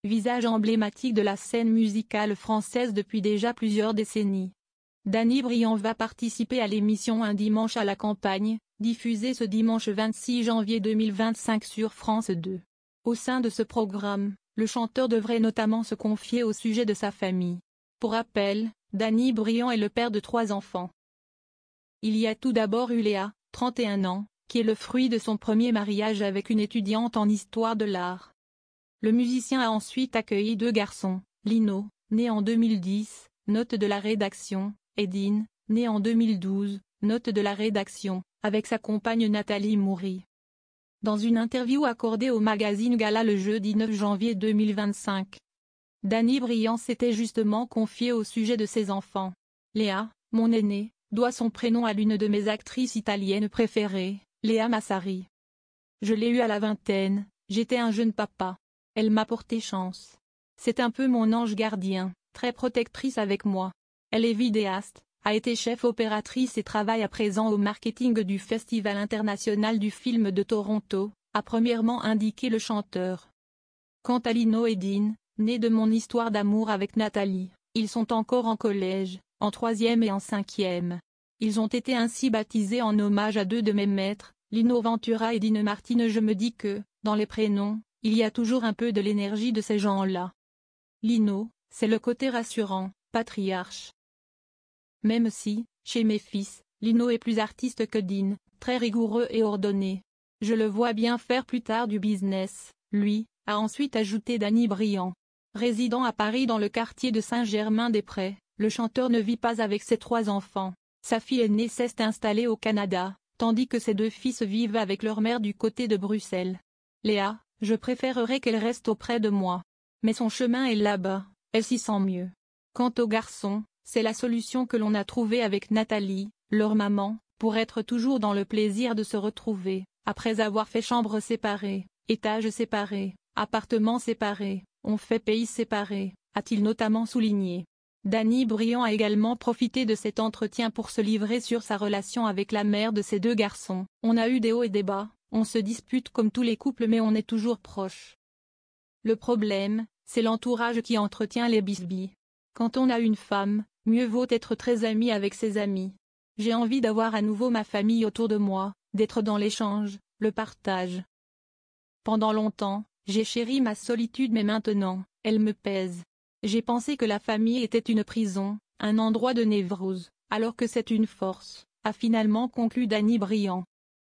visage emblématique de la scène musicale française depuis déjà plusieurs décennies. Danny Briand va participer à l'émission Un dimanche à la campagne, diffusée ce dimanche 26 janvier 2025 sur France 2. Au sein de ce programme, le chanteur devrait notamment se confier au sujet de sa famille. Pour rappel, Danny Briand est le père de 3 enfants. Il y a tout d'abord eu Léa, 31 ans, qui est le fruit de son premier mariage avec une étudiante en histoire de l'art. Le musicien a ensuite accueilli 2 garçons, Lino, né en 2010, note de la rédaction, et Dean, né en 2012, note de la rédaction, avec sa compagne Nathalie Moury. Dans une interview accordée au magazine Gala le jeudi 9 janvier 2025, Danny Briand s'était justement confié au sujet de ses enfants. Léa, mon aînée, doit son prénom à l'une de mes actrices italiennes préférées, Léa Massari. Je l'ai eue à la vingtaine, j'étais un jeune papa. Elle m'a porté chance. C'est un peu mon ange gardien, très protectrice avec moi. Elle est vidéaste, a été chef opératrice et travaille à présent au marketing du Festival international du film de Toronto, a premièrement indiqué le chanteur. Quant à Lino et Dean, nés de mon histoire d'amour avec Nathalie, ils sont encore en collège, en 3e et en 5e. Ils ont été ainsi baptisés en hommage à 2 de mes maîtres, Lino Ventura et Dean Martin. Je me dis que, dans les prénoms, il y a toujours un peu de l'énergie de ces gens-là. Lino, c'est le côté rassurant, patriarche. Même si, chez mes fils, Lino est plus artiste que Dean, très rigoureux et ordonné. Je le vois bien faire plus tard du business, lui, a ensuite ajouté Danny Briand. Résidant à Paris dans le quartier de Saint-Germain-des-Prés, le chanteur ne vit pas avec ses 3 enfants. Sa fille aînée s'est installée au Canada, tandis que ses 2 fils vivent avec leur mère du côté de Bruxelles. Léa, je préférerais qu'elle reste auprès de moi. Mais son chemin est là-bas, elle s'y sent mieux. Quant aux garçons, c'est la solution que l'on a trouvée avec Nathalie, leur maman, pour être toujours dans le plaisir de se retrouver, après avoir fait chambres séparées, étages séparés, appartements séparés, on fait pays séparés, a-t-il notamment souligné. Danny Briand a également profité de cet entretien pour se livrer sur sa relation avec la mère de ses 2 garçons. On a eu des hauts et des bas, on se dispute comme tous les couples mais on est toujours proches. Le problème, c'est l'entourage qui entretient les bisbis. Quand on a une femme, mieux vaut être très ami avec ses amis. J'ai envie d'avoir à nouveau ma famille autour de moi, d'être dans l'échange, le partage. Pendant longtemps, j'ai chéri ma solitude mais maintenant, elle me pèse. J'ai pensé que la famille était une prison, un endroit de névrose, alors que c'est une force, a finalement conclu Danny Briand.